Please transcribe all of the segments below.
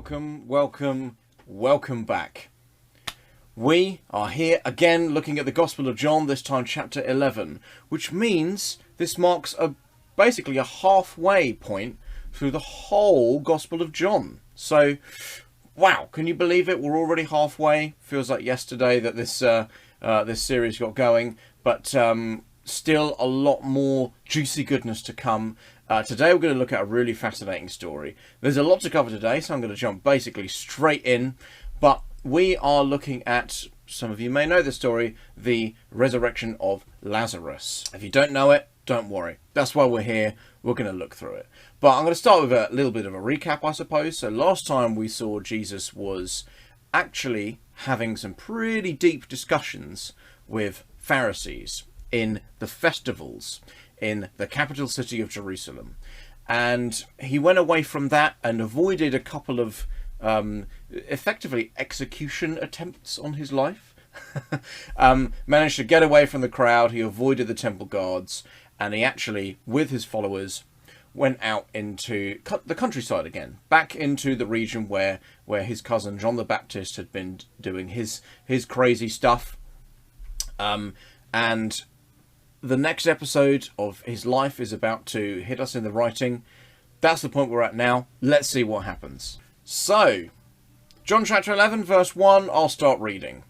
welcome back. We are here again looking at the Gospel of John, this time chapter 11, which means this marks basically a halfway point through the whole Gospel of John. So, wow, can you believe it? We're already halfway. Feels like yesterday that this series got going, but still a lot more juicy goodness to come. Today we're going to look at a really fascinating story. There's a lot to cover today, so I'm going to jump basically straight in. But we are looking at, some of you may know the story, the resurrection of Lazarus. If you don't know it, don't worry. That's why we're here. We're going to look through it. But I'm going to start with a little bit of a recap, I suppose. So last time we saw Jesus was actually having some pretty deep discussions with Pharisees in the festivals in the capital city of Jerusalem, and he went away from that and avoided a couple of effectively execution attempts on his life. Managed to get away from the crowd. He avoided the temple guards, and he actually, with his followers, went out into the countryside again, back into the region where his cousin John the Baptist had been doing his crazy stuff. And the next episode of his life is about to hit us in the writing. That's the point we're at now. Let's see what happens. So, John chapter 11, verse 1, I'll start reading.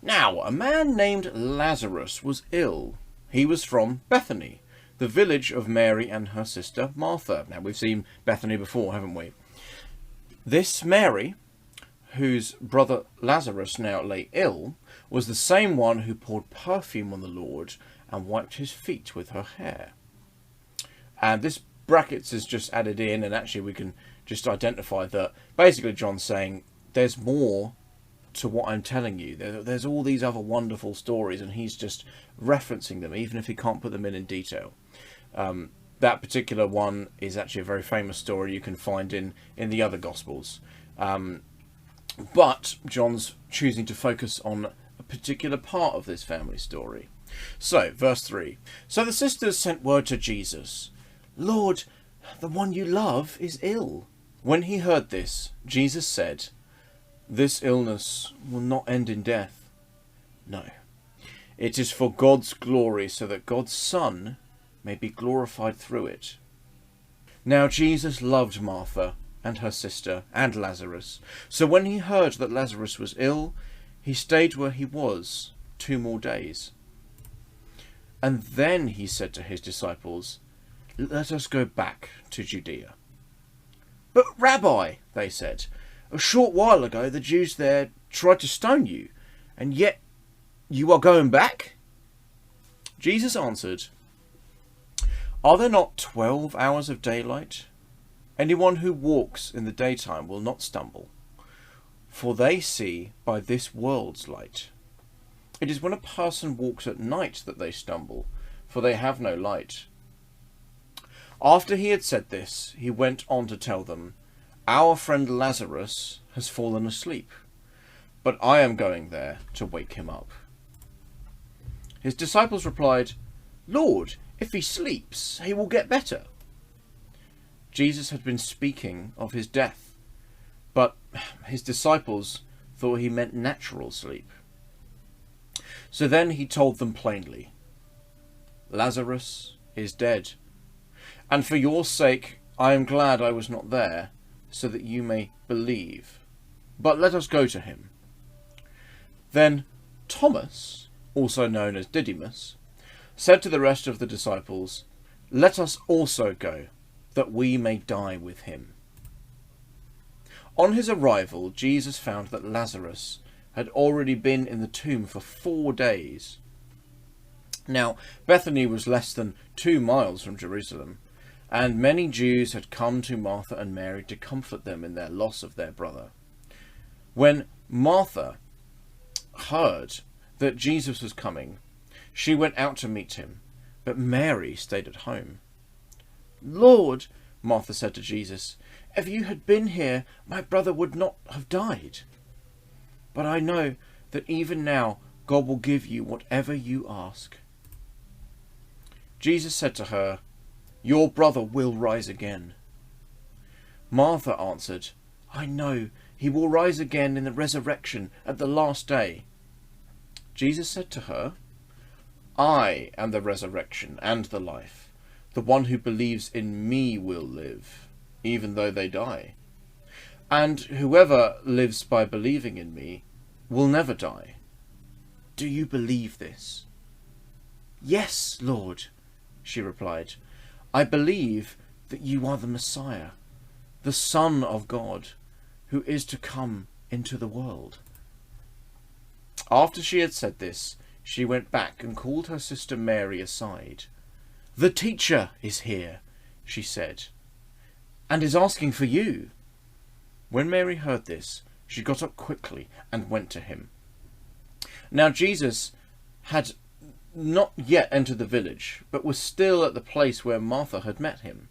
Now, a man named Lazarus was ill. He was from Bethany, the village of Mary and her sister Martha. Now, we've seen Bethany before, haven't we? This Mary, whose brother Lazarus now lay ill, was the same one who poured perfume on the Lord and wiped his feet with her hair. And this brackets is just added in, and actually we can just identify that basically John's saying there's more to what I'm telling you. There's all these other wonderful stories, and he's just referencing them, even if he can't put them in detail. That particular one is actually a very famous story you can find in the other Gospels. But John's choosing to focus on a particular part of this family story. So, verse 3. So the sisters sent word to Jesus, "Lord, the one you love is ill." When he heard this, Jesus said, "This illness will not end in death. No, it is for God's glory, so that God's Son may be glorified through it." Now Jesus loved Martha and her sister and Lazarus. So when he heard that Lazarus was ill, he stayed where he was 2 more days. And then he said to his disciples, "Let us go back to Judea." "But Rabbi," they said, "a short while ago the Jews there tried to stone you, and yet you are going back?" Jesus answered, "Are there not 12 hours of daylight? Anyone who walks in the daytime will not stumble, for they see by this world's light. It is when a person walks at night that they stumble, for they have no light." After he had said this, he went on to tell them, "Our friend Lazarus has fallen asleep, but I am going there to wake him up." His disciples replied, "Lord, if he sleeps, he will get better." Jesus had been speaking of his death, but his disciples thought he meant natural sleep. So then he told them plainly, "Lazarus is dead, and for your sake I am glad I was not there, so that you may believe. But let us go to him." Then Thomas, also known as Didymus, said to the rest of the disciples, "Let us also go, that we may die with him." On his arrival, Jesus found that Lazarus had already been in the tomb for 4 days. Now, Bethany was less than 2 miles from Jerusalem, and many Jews had come to Martha and Mary to comfort them in their loss of their brother. When Martha heard that Jesus was coming, she went out to meet him, but Mary stayed at home. "Lord," Martha said to Jesus, "if you had been here, my brother would not have died. But I know that even now God will give you whatever you ask." Jesus said to her, "Your brother will rise again." Martha answered, I know he will rise again in the resurrection at the last day." Jesus said to her, "I am the resurrection and the life. The one who believes in me will live, even though they die. And whoever lives by believing in me will never die. Do you believe this?" "Yes, Lord," she replied. "I believe that you are the Messiah, the Son of God, who is to come into the world." After she had said this, she went back and called her sister Mary aside. "The teacher is here," she said, "and is asking for you." When Mary heard this, she got up quickly and went to him. Now Jesus had not yet entered the village, but was still at the place where Martha had met him.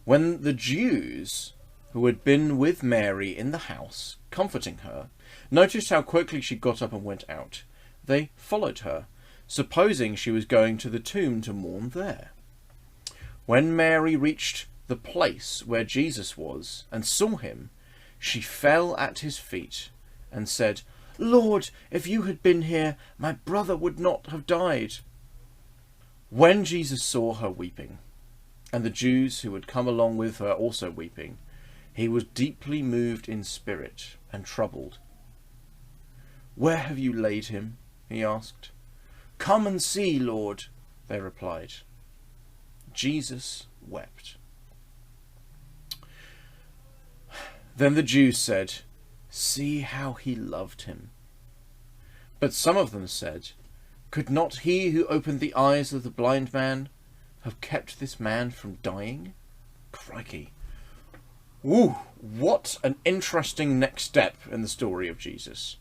When the Jews who had been with Mary in the house, comforting her, noticed how quickly she got up and went out, they followed her, supposing she was going to the tomb to mourn there. When Mary reached the place where Jesus was and saw him, she fell at his feet and said, "Lord, if you had been here, my brother would not have died." When Jesus saw her weeping, and the Jews who had come along with her also weeping, he was deeply moved in spirit and troubled. "Where have you laid him?" he asked. "Come and see, Lord," they replied. Jesus wept. Then the Jews said, "See how he loved him." But some of them said, "Could not he who opened the eyes of the blind man have kept this man from dying?" Crikey. Woo! What an interesting next step in the story of Jesus.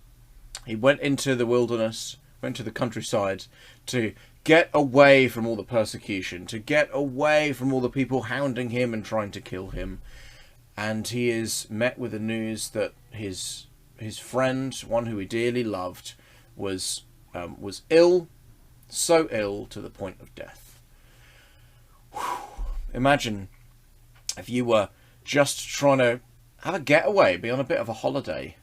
He went into the wilderness, went to the countryside to get away from all the persecution, to get away from all the people hounding him and trying to kill him. And he is met with the news that his friend, one who he dearly loved, was ill, so ill to the point of death. Whew. Imagine if you were just trying to have a getaway, be on a bit of a holiday,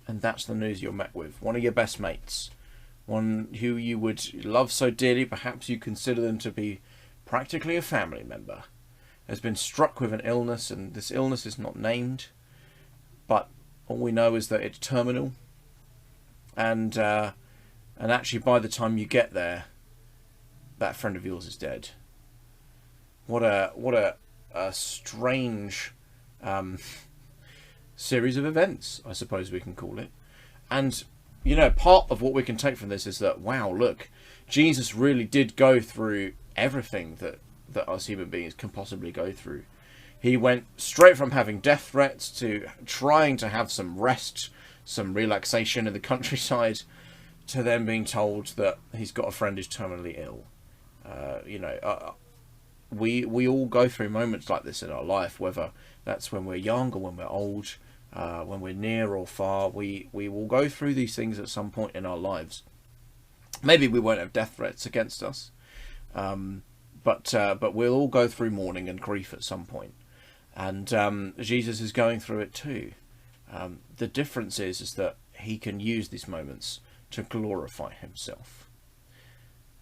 and that's the news you're met with. One of your best mates, one who you would love so dearly, perhaps you consider them to be practically a family member, has been struck with an illness, and this illness is not named, but all we know is that it's terminal, and actually by the time you get there, that friend of yours is dead. What a strange series of events, I suppose we can call it. And you know, part of what we can take from this is that, wow, look, Jesus really did go through everything that us human beings can possibly go through. He went straight from having death threats to trying to have some rest, some relaxation in the countryside, to then being told that he's got a friend who's terminally ill. We all go through moments like this in our life, whether that's when we're young or when we're old, when we're near or far. We will go through these things at some point in our lives. Maybe we won't have death threats against us, but we'll all go through mourning and grief at some point. And Jesus is going through it too. The difference is that he can use these moments to glorify himself.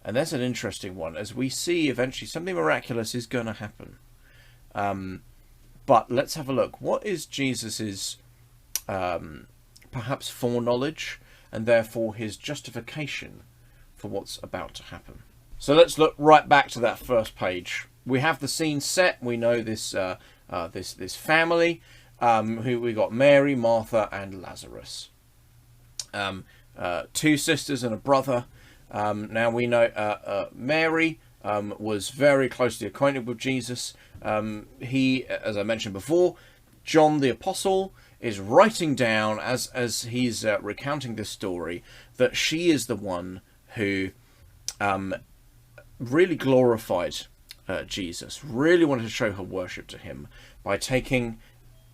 And that's an interesting one, as we see eventually something miraculous is going to happen. But let's have a look. What is Jesus's perhaps foreknowledge, and therefore his justification for what's about to happen? So let's look right back to that first page. We have the scene set. We know this this family, who we got Mary, Martha, and Lazarus. Two sisters and a brother. Now we know Mary was very closely acquainted with Jesus. He, as I mentioned before, John the Apostle is writing down as he's recounting this story that she is the one who really glorified Jesus, really wanted to show her worship to him by taking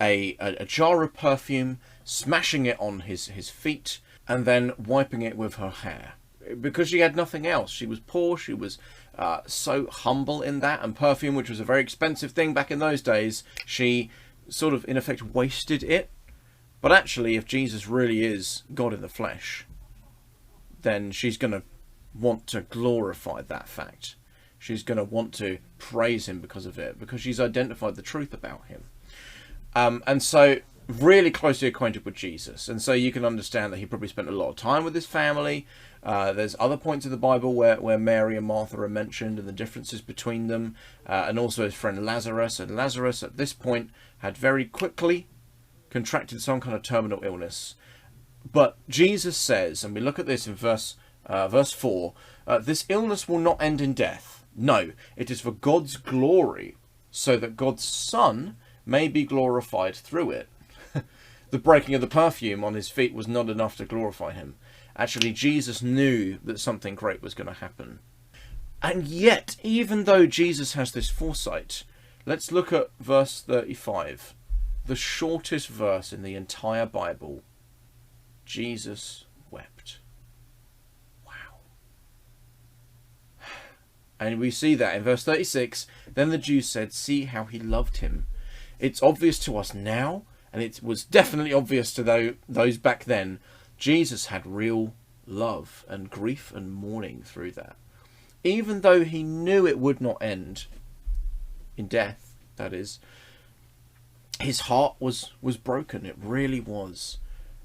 a jar of perfume, smashing it on his feet, and then wiping it with her hair. Because she had nothing else. She was poor, she was so humble in that, and perfume, which was a very expensive thing back in those days, she sort of in effect wasted it. But actually, if Jesus really is God in the flesh, then she's going to want to glorify that fact. She's going to want to praise him because of it, because she's identified the truth about him. And so really closely acquainted with Jesus. And so you can understand that he probably spent a lot of time with his family. There's other points in the Bible where Mary and Martha are mentioned and the differences between them. And also his friend Lazarus. And Lazarus at this point had very quickly contracted some kind of terminal illness. But Jesus says, and we look at this in verse 4, this illness will not end in death. No, it is for God's glory, so that God's Son may be glorified through it. The breaking of the perfume on his feet was not enough to glorify him. Actually, Jesus knew that something great was going to happen. And yet, even though Jesus has this foresight, let's look at verse 35. The shortest verse in the entire Bible. Jesus wept. Wow. And we see that in verse 36. Then the Jews said, see how he loved him. It's obvious to us now, and it was definitely obvious to those back then. Jesus had real love and grief and mourning through that. Even though he knew it would not end in death, that is, his heart was broken. It really was.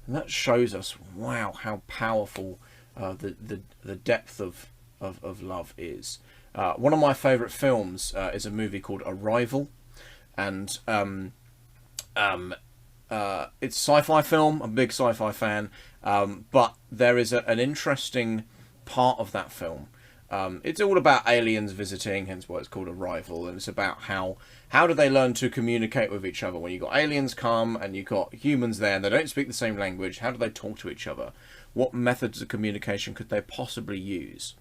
And that shows us, wow, how powerful the depth of love is. One of my favourite films is a movie called Arrival. And it's a sci-fi film. I'm a big sci-fi fan. But there is an interesting part of that film. It's all about aliens visiting, hence why it's called Arrival. And it's about how do they learn to communicate with each other when you've got aliens come and you've got humans there and they don't speak the same language. How do they talk to each other? What methods of communication could they possibly use?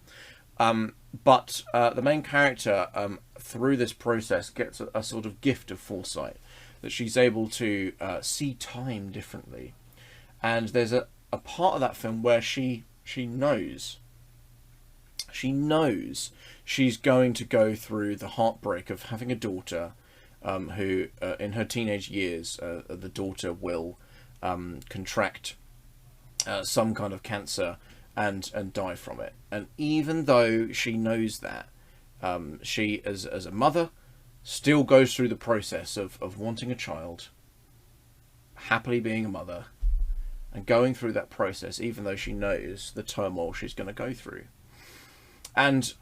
But the main character, through this process, gets a sort of gift of foresight, that she's able to see time differently. And there's a part of that film where she knows she's going to go through the heartbreak of having a daughter who, in her teenage years, the daughter will contract some kind of cancer and die from it. And even though she knows that, she, as a mother, still goes through the process of wanting a child, happily being a mother, and going through that process, even though she knows the turmoil she's going to go through. And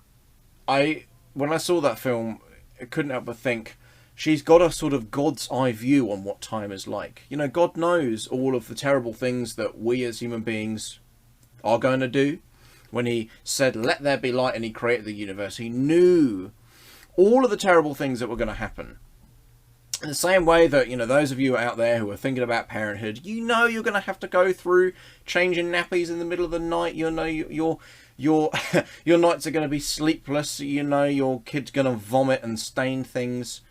when I saw that film, I couldn't help but think, she's got a sort of God's eye view on what time is like. You know, God knows all of the terrible things that we as human beings are going to do. When he said, let there be light, and he created the universe, he knew all of the terrible things that were going to happen. In the same way that, you know, those of you out there who are thinking about parenthood, you know you're going to have to go through changing nappies in the middle of the night. You know your nights are going to be sleepless. You know your kid's going to vomit and stain things.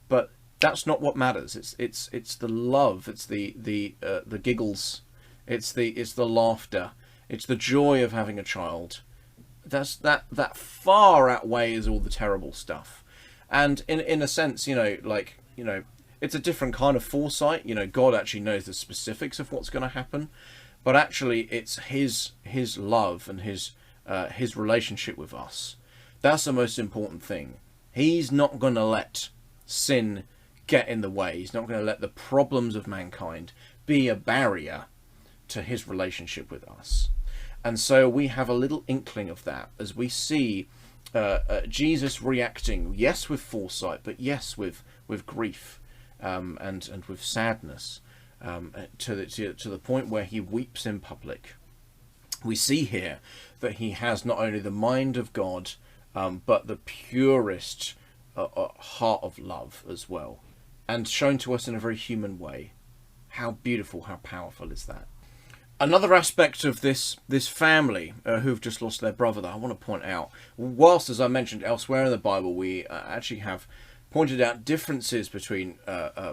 But that's not what matters. It's the love. It's the giggles. It's the laughter. It's the joy of having a child. That far outweighs all the terrible stuff. And in a sense, it's a different kind of foresight. You know, God actually knows the specifics of what's going to happen, but actually it's his love and his relationship with us. That's the most important thing. He's not going to let sin get in the way. He's not going to let the problems of mankind be a barrier to his relationship with us. And so we have a little inkling of that as we see Jesus reacting, yes, with foresight, but yes, with grief and with sadness, to the point where he weeps in public. We see here that he has not only the mind of God, but the purest heart of love as well, and shown to us in a very human way. How beautiful, how powerful is that? Another aspect of this family who've just lost their brother that I want to point out, whilst, as I mentioned elsewhere in the Bible, we actually have pointed out differences between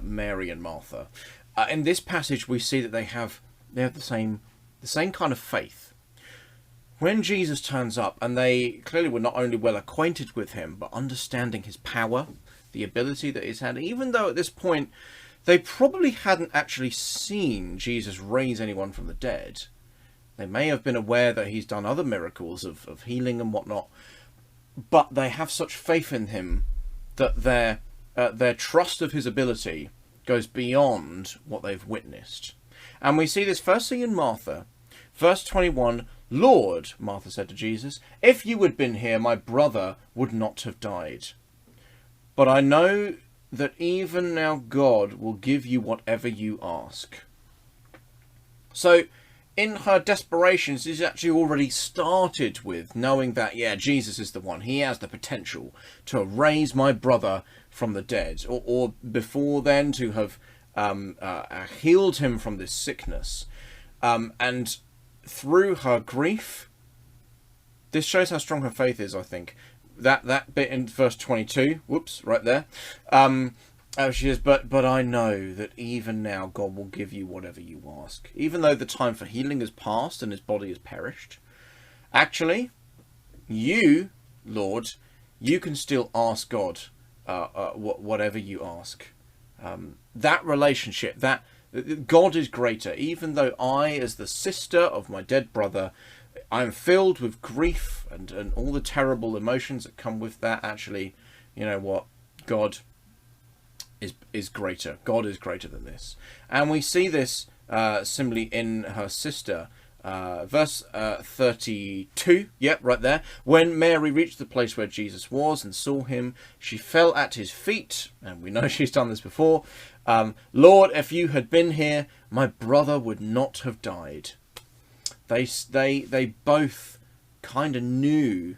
Mary and Martha. In this passage, we see that they have the same kind of faith. When Jesus turns up, and they clearly were not only well acquainted with him, but understanding his power, the ability that he's had, even though at this point they probably hadn't actually seen Jesus raise anyone from the dead. They may have been aware that he's done other miracles of healing and whatnot, but they have such faith in him that their trust of his ability goes beyond what they've witnessed. And we see this firstly in Martha. Verse 21, Lord, Martha said to Jesus, if you had been here, my brother would not have died. But I know that even now God will give you whatever you ask. So, in her desperation, she's actually already started with knowing that, yeah, Jesus is the one. He has the potential to raise my brother from the dead. Or before then, to have healed him from this sickness. And through her grief, this shows how strong her faith is, I think. That bit in verse 22, whoops, right there. She says, but I know that even now God will give you whatever you ask. Even though the time for healing has passed and his body has perished, actually, you, Lord, you can still ask God whatever you ask. That relationship, that God is greater. Even though I, as the sister of my dead brother, I am filled with grief and all the terrible emotions that come with that. Actually, you know what? God is greater. God is greater than this. And we see this similarly in her sister. Verse 32, yep, right there. When Mary reached the place where Jesus was and saw him, she fell at his feet. And we know she's done this before. Lord, if you had been here, my brother would not have died. They both kind of knew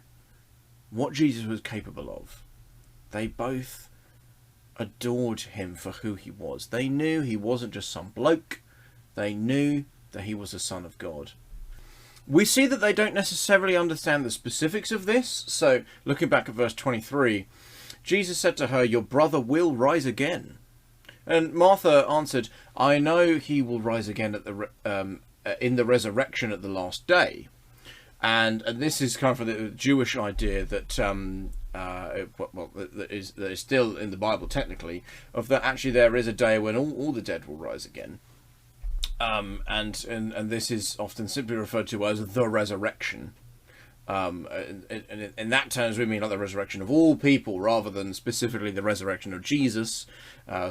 what Jesus was capable of. They both adored him for who he was. They knew he wasn't just some bloke. They knew that he was the Son of God. We see that they don't necessarily understand the specifics of this. So, looking back at verse 23, Jesus said to her, your brother will rise again. And Martha answered, I know he will rise again at in the resurrection at the last day. And this is kind of the Jewish idea that that is still in the Bible technically, of that actually there is a day when all the dead will rise again. And this is often simply referred to as the resurrection. In that terms, we mean like the resurrection of all people rather than specifically the resurrection of Jesus.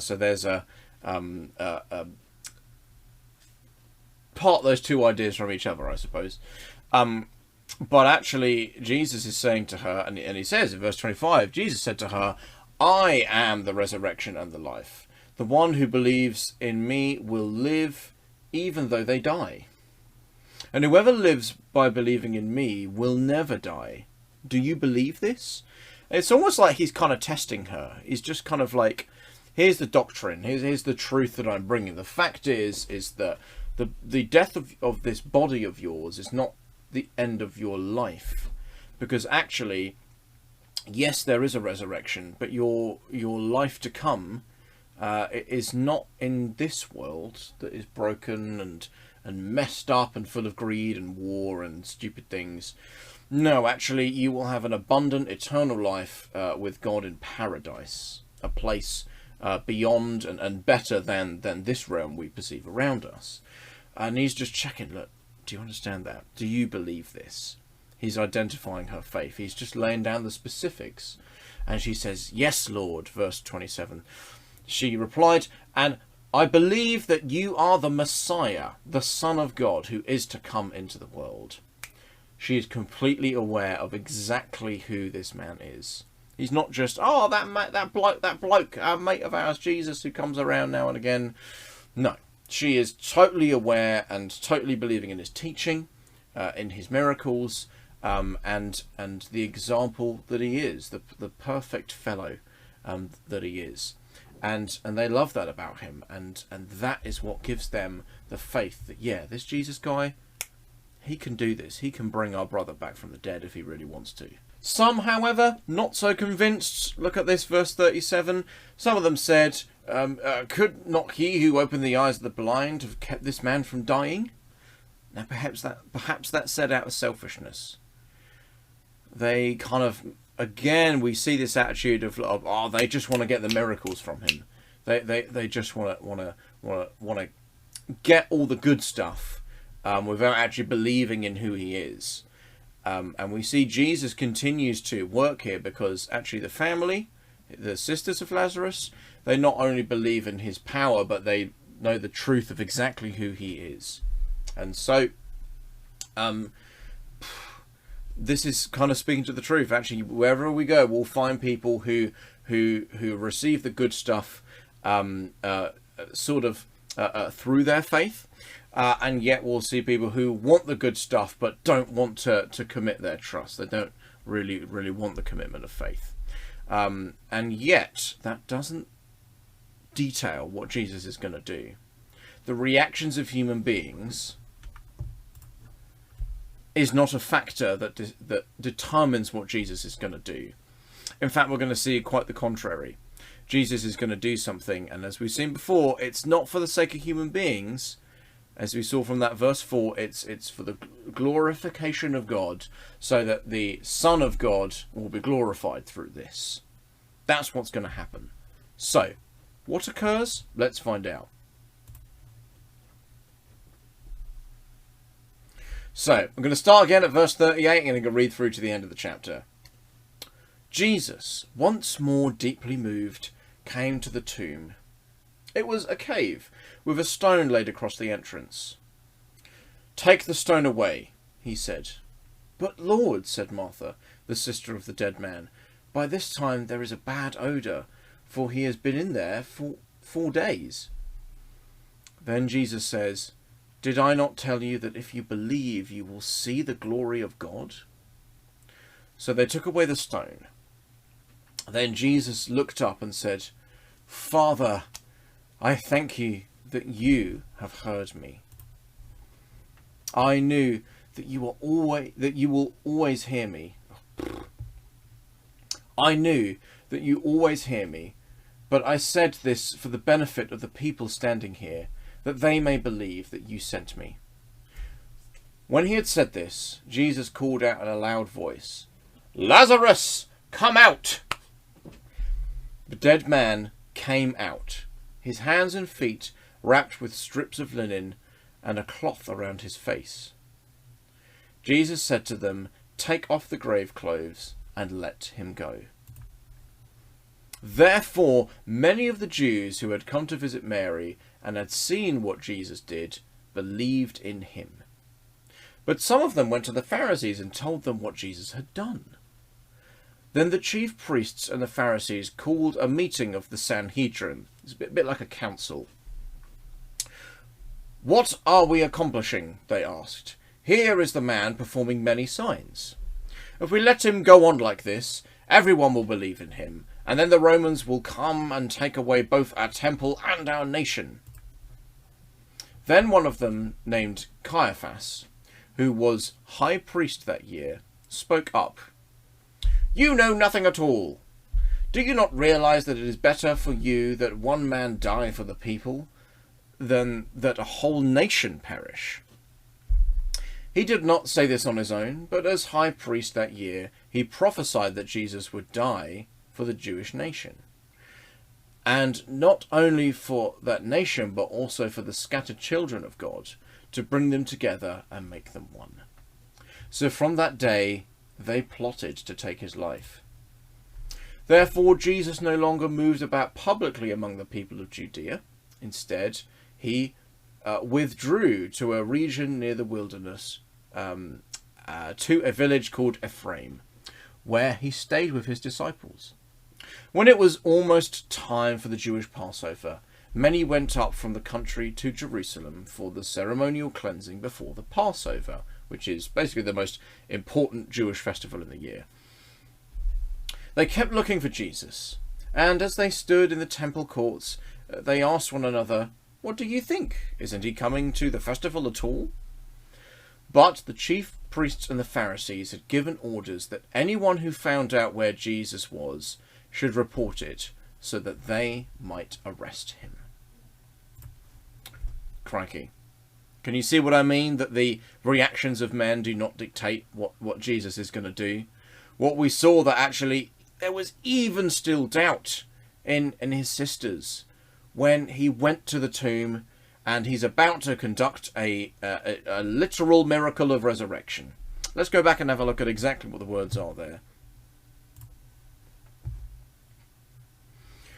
So there's part those two ideas from each other, I suppose. But actually, Jesus is saying to her, and he says in verse 25, Jesus said to her, I am the resurrection and the life. The one who believes in me will live even though they die. And whoever lives by believing in me will never die. Do you believe this? It's almost like he's kind of testing her. He's just kind of like, here's the doctrine. Here's the truth that I'm bringing. The fact is that the death of this body of yours is not the end of your life. Because actually, yes, there is a resurrection, but your life to come is not in this world that is broken and messed up and full of greed and war and stupid things. No, actually, you will have an abundant eternal life with God in paradise, a place beyond and better than this realm we perceive around us. And he's just checking, look, do you understand that? Do you believe this? He's identifying her faith. He's just laying down the specifics. And she says, yes, Lord, verse 27. She replied, and I believe that you are the Messiah, the Son of God, who is to come into the world. She is completely aware of exactly who this man is. He's not just, oh, that bloke, our mate of ours, Jesus, who comes around now and again. No, she is totally aware and totally believing in his teaching, in his miracles, and the example that he is, the perfect fellow that he is. And they love that about him, and that is what gives them the faith that, yeah, this Jesus guy, he can do this. He can bring our brother back from the dead if he really wants to. Some, however, not so convinced. Look at this, verse 37. Some of them said, could not he who opened the eyes of the blind have kept this man from dying? Now, perhaps that's said out of selfishness. They kind of, again, we see this attitude of, oh, they just want to get the miracles from him. They just want to get all the good stuff without actually believing in who he is. And we see Jesus continues to work here because actually the family, the sisters of Lazarus, they not only believe in his power, but they know the truth of exactly who he is. And so this is kind of speaking to the truth. Actually, wherever we go, we'll find people who receive the good stuff through their faith, and yet we'll see people who want the good stuff but don't want to commit their trust. They don't really want the commitment of faith, and yet that doesn't detail what Jesus is going to do. The reactions of human beings is not a factor that determines what Jesus is going to do. In fact, we're going to see quite the contrary. Jesus is going to do something, and as we've seen before, it's not for the sake of human beings. As we saw from that verse 4, it's for the glorification of God, so that the Son of God will be glorified through this. That's what's going to happen. So, what occurs? Let's find out. So, I'm going to start again at verse 38 and I'm going to read through to the end of the chapter. Jesus, once more deeply moved, came to the tomb. It was a cave, with a stone laid across the entrance. "Take the stone away," he said. "But Lord," said Martha, the sister of the dead man, "by this time there is a bad odour, for he has been in there for 4 days." Then Jesus says, "Did I not tell you that if you believe, you will see the glory of God?" So they took away the stone. Then Jesus looked up and said, "Father, I thank you that you have heard me. I knew that you will always hear me. I knew that you always hear me, but I said this for the benefit of the people standing here, that they may believe that you sent me." When he had said this, Jesus called out in a loud voice, "Lazarus, come out!" The dead man came out, his hands and feet wrapped with strips of linen and a cloth around his face. Jesus said to them, "Take off the grave clothes and let him go." Therefore, many of the Jews who had come to visit Mary and had seen what Jesus did believed in him. But some of them went to the Pharisees and told them what Jesus had done. Then the chief priests and the Pharisees called a meeting of the Sanhedrin. It's a bit like a council. "What are we accomplishing?" they asked. "Here is the man performing many signs. If we let him go on like this, everyone will believe in him, and then the Romans will come and take away both our temple and our nation." Then one of them, named Caiaphas, who was high priest that year, spoke up. "You know nothing at all. Do you not realize that it is better for you that one man die for the people than that a whole nation perish?" He did not say this on his own, but as high priest that year, he prophesied that Jesus would die for the Jewish nation. And not only for that nation, but also for the scattered children of God, to bring them together and make them one. So from that day, they plotted to take his life. Therefore, Jesus no longer moved about publicly among the people of Judea. Instead, he withdrew to a region near the wilderness, to a village called Ephraim, where he stayed with his disciples. When it was almost time for the Jewish Passover, many went up from the country to Jerusalem for the ceremonial cleansing before the Passover, which is basically the most important Jewish festival in the year. They kept looking for Jesus, and as they stood in the temple courts, they asked one another, "What do you think? Isn't he coming to the festival at all?" But the chief priests and the Pharisees had given orders that anyone who found out where Jesus was should report it, so that they might arrest him. Crikey. Can you see what I mean? That the reactions of men do not dictate what Jesus is going to do. What we saw, that actually there was even still doubt in his sisters when he went to the tomb and he's about to conduct a literal miracle of resurrection. Let's go back and have a look at exactly what the words are there.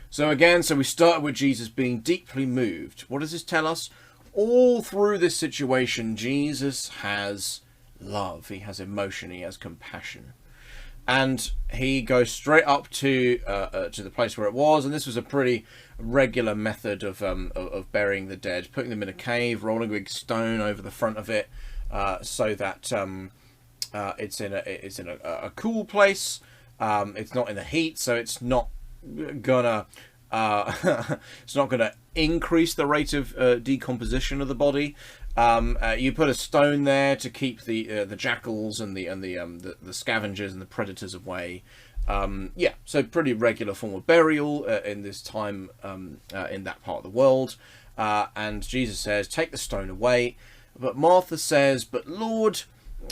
So again, we started with Jesus being deeply moved. What does this tell us? All through this situation, Jesus has love. He has emotion. He has compassion. And he goes straight up to the place where it was, and this was a pretty regular method of burying the dead, putting them in a cave, rolling a big stone over the front of it, so that it's in a cool place. It's not in the heat, so it's not gonna it's not gonna increase the rate of decomposition of the body. You put a stone there to keep the jackals and the scavengers and the predators away. Yeah, so pretty regular form of burial in this time in that part of the world. And Jesus says, "Take the stone away." But Martha says, "But Lord,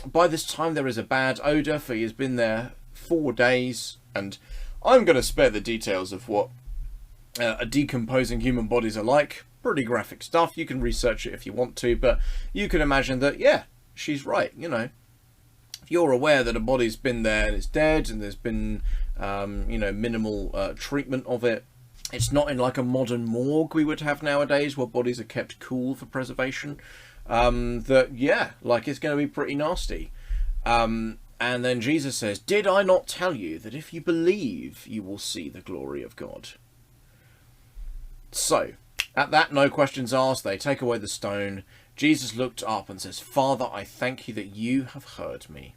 by this time there is a bad odour, for he has been there 4 days." And I'm going to spare the details of what decomposing human bodies are like. Pretty graphic stuff. You can research it if you want to, but you can imagine that, yeah, she's right. You know, if you're aware that a body's been there and it's dead and there's been, minimal treatment of it, it's not in like a modern morgue we would have nowadays where bodies are kept cool for preservation, that, yeah, like it's going to be pretty nasty. And then Jesus says, "Did I not tell you that if you believe, you will see the glory of God?" So, at that, no questions asked, they take away the stone. Jesus looked up and says, "Father, I thank you that you have heard me."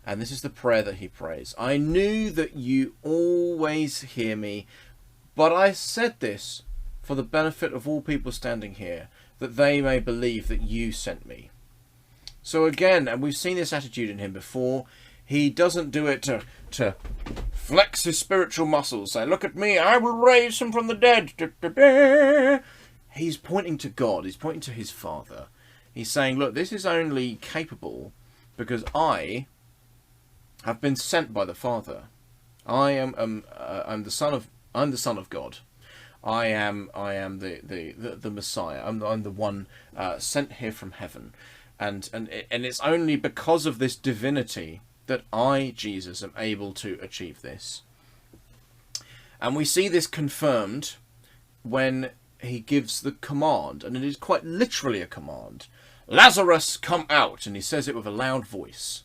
And this is the prayer that he prays. "I knew that you always hear me, but I said this for the benefit of all people standing here, that they may believe that you sent me." So again, and we've seen this attitude in him before, he doesn't do it to flex his spiritual muscles, say, "Look at me, I will raise him from the dead." He's pointing to God. He's pointing to his Father. He's saying, look, this is only capable because I have been sent by the Father. I'm the son of God. I am the Messiah. I'm the one sent here from heaven, and it's only because of this divinity that I, Jesus, am able to achieve this. And we see this confirmed when he gives the command, and it is quite literally a command. "Lazarus, come out!" And he says it with a loud voice.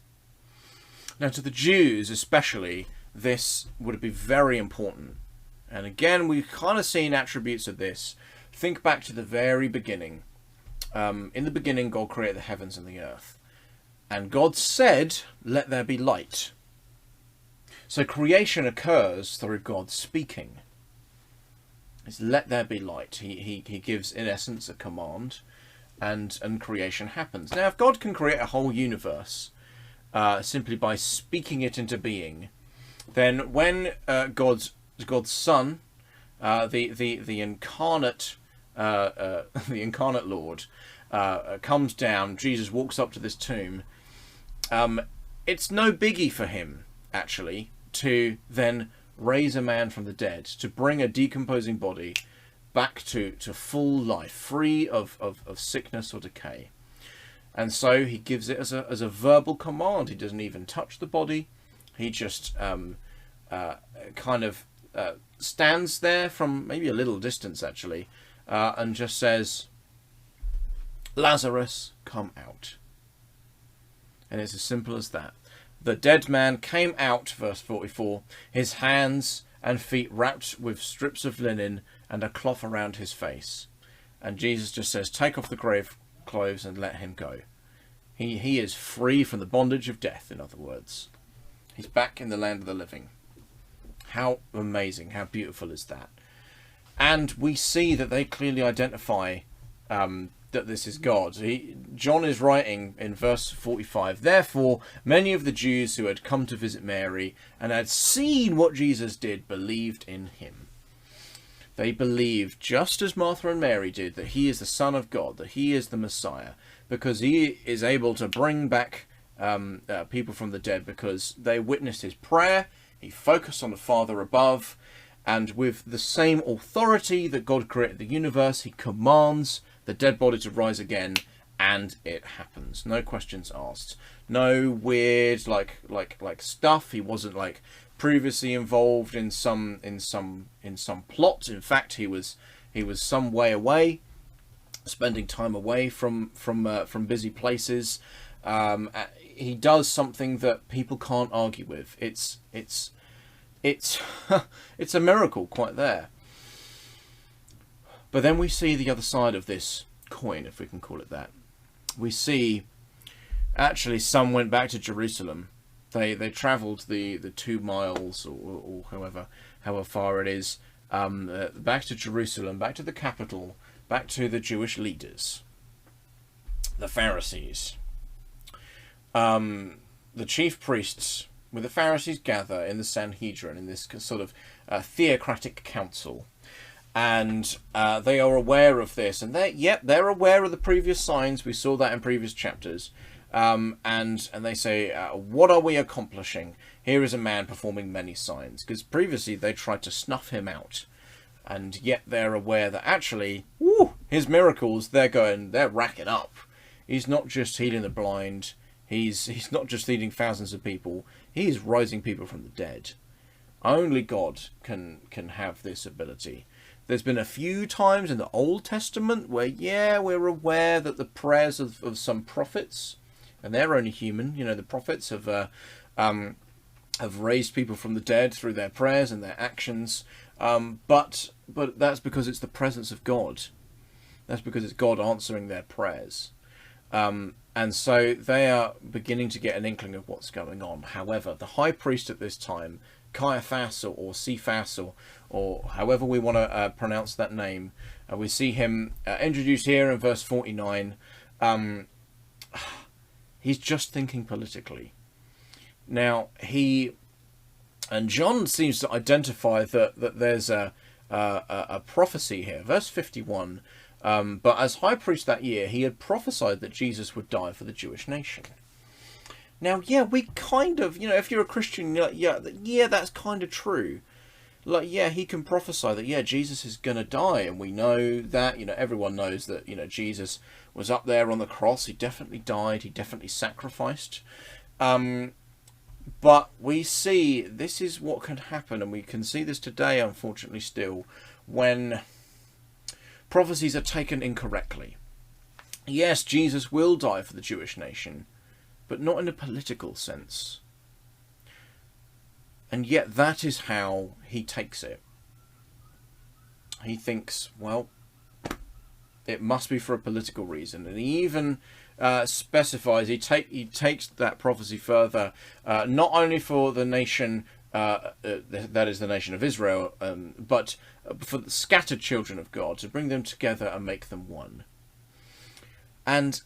Now, to the Jews especially, this would be very important. And again, we've kind of seen attributes of this. Think back to the very beginning. In the beginning, God created the heavens and the earth. And God said, "Let there be light." So creation occurs through God speaking. It's "let there be light." He gives, in essence, a command, and creation happens. Now, if God can create a whole universe simply by speaking it into being, then when God's Son, the incarnate the incarnate Lord, comes down, Jesus walks up to this tomb. It's no biggie for him, actually, to then raise a man from the dead, to bring a decomposing body back to full life, free of sickness or decay. And so he gives it as a verbal command. He doesn't even touch the body. He just stands there from maybe a little distance, actually, and just says, "Lazarus, come out." And it's as simple as that. The dead man came out, verse 44, his hands and feet wrapped with strips of linen and a cloth around his face. And Jesus just says, "Take off the grave clothes and let him go." He is free from the bondage of death, in other words. He's back in the land of the living. How amazing, how beautiful is that? And we see that they clearly identify that this is God. John is writing in verse 45, "Therefore, many of the Jews who had come to visit Mary and had seen what Jesus did believed in him." They believed, just as Martha and Mary did, that he is the Son of God, that he is the Messiah, because he is able to bring back people from the dead, because they witnessed his prayer, he focused on the Father above, and with the same authority that God created the universe, he commands the dead body to rise again, and it happens. No questions asked. No weird like stuff. He wasn't like previously involved in some plot. In fact, he was some way away, spending time away from busy places. He does something that people can't argue with. It's it's a miracle quite there. But then we see the other side of this coin, if we can call it that. We see actually some went back to Jerusalem. They travelled the 2 miles or however far it is, back to Jerusalem, back to the capital, back to the Jewish leaders, the Pharisees. The chief priests with the Pharisees gather in the Sanhedrin, in this sort of theocratic council, and they are aware of this, and they're aware of the previous signs. We saw that in previous chapters, and they say, what are we accomplishing? Here is a man performing many signs, because previously they tried to snuff him out, and yet they're aware that actually, his miracles, they're racking up. He's not just healing the blind. He's not just feeding thousands of people. He's rising people from the dead. Only God can have this ability. There's been a few times in the Old Testament where, we're aware that the prayers of some prophets, and they're only human, the prophets have raised people from the dead through their prayers and their actions. But that's because it's the presence of God. That's because it's God answering their prayers. And so they are beginning to get an inkling of what's going on. However, the high priest at this time, Caiaphas or Cephas or however we want to pronounce that name, we see him introduced here in verse 49. He's just thinking politically. Now, John seems to identify that there's a prophecy here. Verse 51. But as high priest that year, he had prophesied that Jesus would die for the Jewish nation. Now, we kind of, if you're a Christian, you're like, that's kind of true. Like, he can prophesy that, Jesus is going to die. And we know that, everyone knows that, Jesus was up there on the cross. He definitely died. He definitely sacrificed. But we see this is what can happen. And we can see this today, unfortunately, still, when prophecies are taken incorrectly. Yes, Jesus will die for the Jewish nation, but not in a political sense. And yet that is how he takes it. He thinks, well, it must be for a political reason. And he even specifies, he takes that prophecy further, not only for the nation, that is the nation of Israel, but for the scattered children of God, to bring them together and make them one. And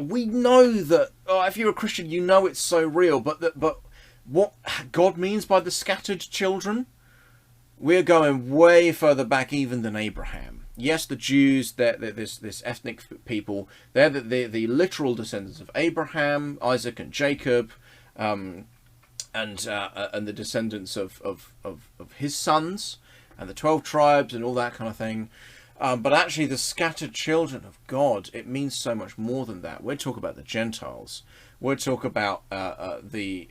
we know that if you're a Christian, it's so real. But what God means by the scattered children, we're going way further back even than Abraham. Yes, the Jews, they're this ethnic people, they're the literal descendants of Abraham, Isaac, and Jacob, and the descendants of his sons, and the 12 tribes and all that kind of thing. But actually the scattered children of God, it means so much more than that. We're talking about the Gentiles. We'll talk about the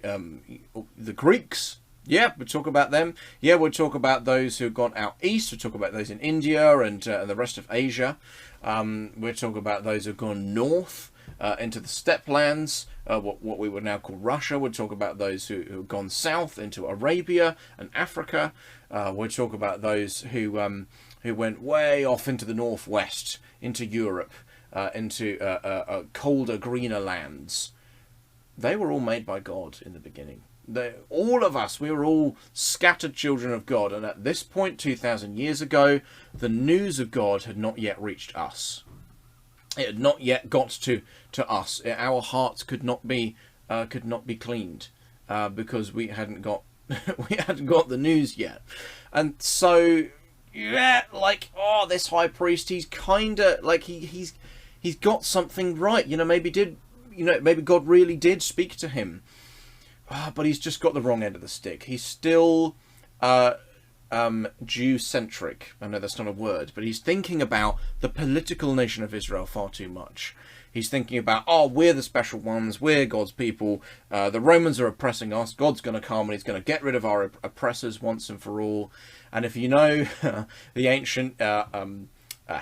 Greeks. Yeah, we'll talk about them. Yeah, we'll talk about those who have gone out east. We'll talk about those in India and the rest of Asia. We'll talk about those who have gone north into the steppe lands, what we would now call Russia. We'll talk about those who have gone south into Arabia and Africa. We'll talk about those who went way off into the northwest, into Europe, into colder, greener lands. They were all made by God in the beginning. All of us, we were all scattered children of God. And at this point, 2,000 years ago, the news of God had not yet reached us. It had not yet got to us. Our hearts could not be cleaned because we hadn't got the news yet. And so, this high priest, he's kind of like he's got something right. Maybe God really did speak to him. But he's just got the wrong end of the stick. He's still Jew-centric. I know that's not a word, but he's thinking about the political nation of Israel far too much. He's thinking about, oh, we're the special ones, we're God's people, the Romans are oppressing us, God's going to come and he's going to get rid of our oppressors once and for all. And if you know the ancient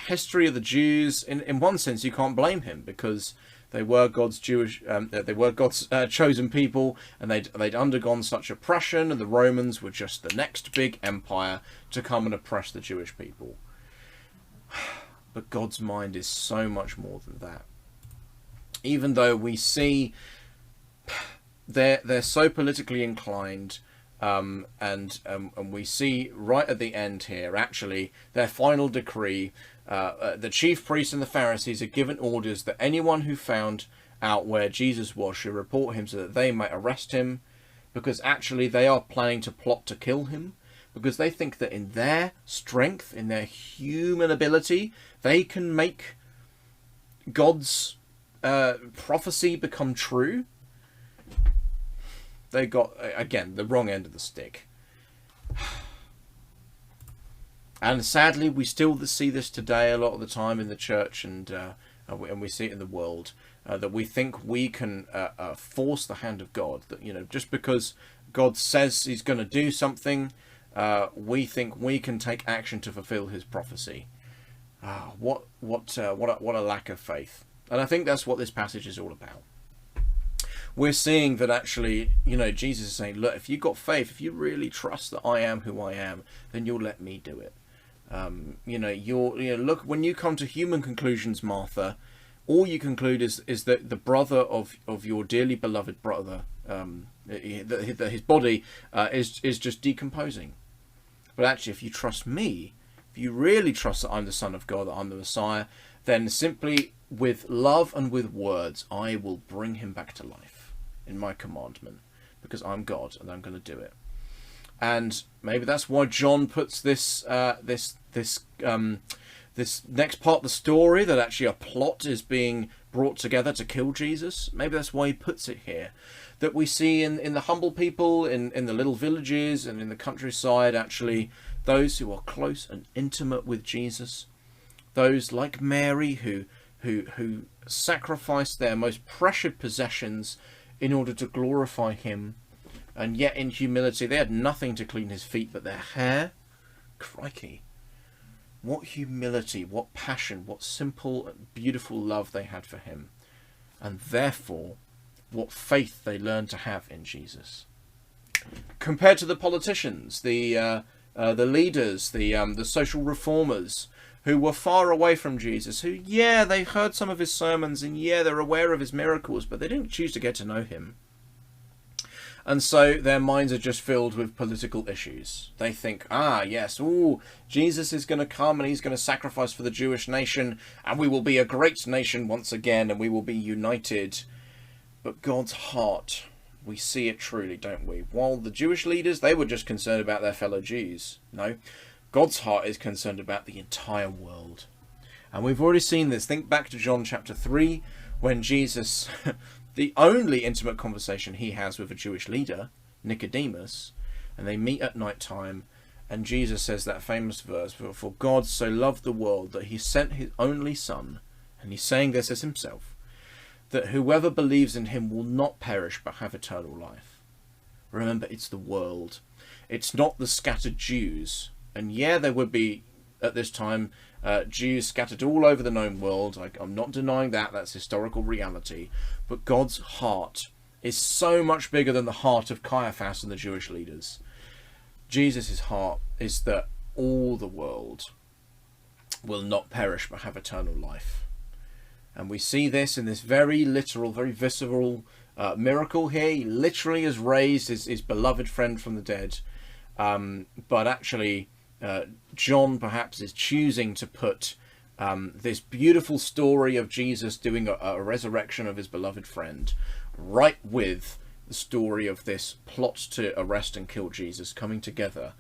history of the Jews, in one sense you can't blame him, because they were God's chosen people, and they'd undergone such oppression, and the Romans were just the next big empire to come and oppress the Jewish people. But God's mind is so much more than that. Even though we see they're so politically inclined, and we see right at the end here, actually, their final decree, the chief priests and the Pharisees are given orders that anyone who found out where Jesus was should report him so that they might arrest him, because actually they are planning to plot to kill him, because they think that in their strength, in their human ability, they can make God's prophecy become true. They got, again, the wrong end of the stick. And sadly, we still see this today a lot of the time in the church, and we see it in the world, that we think we can force the hand of God. That, you know, just because God says he's going to do something, we think we can take action to fulfill his prophecy. What a lack of faith. And I think that's what this passage is all about. We're seeing that actually, you know, Jesus is saying, look, if you've got faith, if you really trust that I am who I am, then you'll let me do it. Look, when you come to human conclusions, Martha, all you conclude is that the brother of your dearly beloved brother, that his body is just decomposing. But actually, if you trust me, if you really trust that I'm the Son of God, that I'm the Messiah, then simply with love and with words, I will bring him back to life in my commandment, because I'm God and I'm going to do it. And maybe that's why John puts this next part of the story, that actually a plot is being brought together to kill Jesus. Maybe that's why he puts it here, that we see in the humble people, in the little villages and in the countryside, actually those who are close and intimate with Jesus, those like Mary who sacrificed their most precious possessions in order to glorify him, and yet in humility they had nothing to clean his feet but their hair. Crikey, what humility, what passion, what simple and beautiful love they had for him, and therefore what faith they learned to have in Jesus. Compared to the politicians, the leaders, the social reformers, who were far away from Jesus, who, yeah, they heard some of his sermons, and yeah, they're aware of his miracles, but they didn't choose to get to know him. And so their minds are just filled with political issues. They think, yes, Jesus is going to come and he's going to sacrifice for the Jewish nation, and we will be a great nation once again, and we will be united. But God's heart, we see it truly, don't we? While the Jewish leaders, they were just concerned about their fellow Jews. No, God's heart is concerned about the entire world. And we've already seen this. Think back to John chapter 3, when Jesus, the only intimate conversation he has with a Jewish leader, Nicodemus, and they meet at night time, and Jesus says that famous verse, for God so loved the world that he sent his only Son, and he's saying this as himself, that whoever believes in him will not perish but have eternal life. Remember, it's the world. It's not the scattered Jews. And yeah, there would be, at this time, Jews scattered all over the known world. I'm not denying that. That's historical reality. But God's heart is so much bigger than the heart of Caiaphas and the Jewish leaders. Jesus' heart is that all the world will not perish but have eternal life. And we see this in this very literal, very visceral miracle here. He literally has raised his beloved friend from the dead. But actually, John perhaps is choosing to put this beautiful story of Jesus doing a resurrection of his beloved friend right with the story of this plot to arrest and kill Jesus coming together.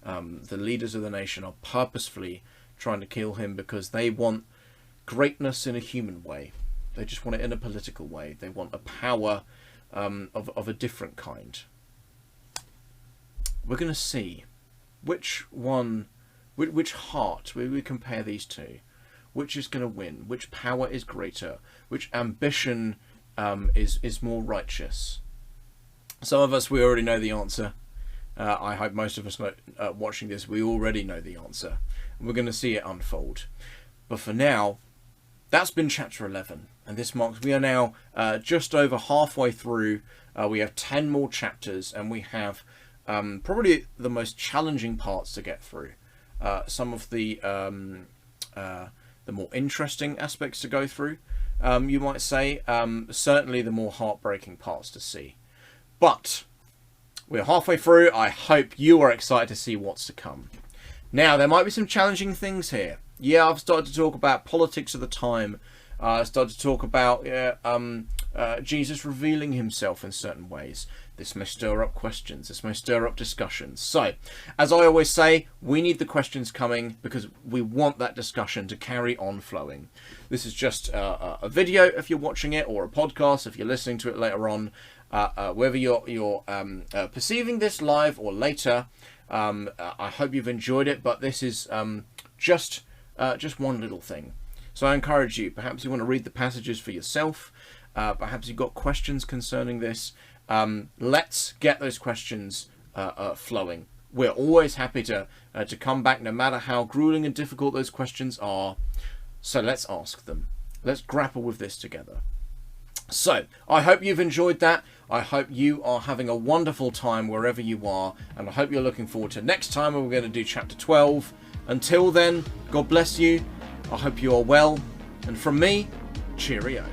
The leaders of the nation are purposefully trying to kill him because they want greatness in a human way. They just want it in a political way. They want a power of a different kind. We're going to see which one, which heart, we compare these two, which is going to win, which power is greater, which ambition is more righteous. Some of us, we already know the answer. I hope most of us watching this, we already know the answer. We're going to see it unfold. But for now, that's been chapter 11. And this marks, we are now just over halfway through. We have 10 more chapters, and we have probably the most challenging parts to get through. Some of the more interesting aspects to go through, you might say. Certainly the more heartbreaking parts to see. But we're halfway through. I hope you are excited to see what's to come. Now, there might be some challenging things here. Yeah, I've started to talk about politics of the time. I started to talk about Jesus revealing himself in certain ways. This may stir up questions. This may stir up discussions. So, as I always say, we need the questions coming because we want that discussion to carry on flowing. This is just a video if you're watching it, or a podcast if you're listening to it later on. Whether you're perceiving this live or later, I hope you've enjoyed it. But this is just one little thing. So I encourage you. Perhaps you want to read the passages for yourself. Perhaps you've got questions concerning this. Let's get those questions flowing. We're always happy to come back, no matter how grueling and difficult those questions are. So let's ask them. Let's grapple with this together. So, I hope you've enjoyed that. I hope you are having a wonderful time wherever you are. And I hope you're looking forward to next time when we're going to do chapter 12. Until then, God bless you. I hope you are well. And from me, cheerio.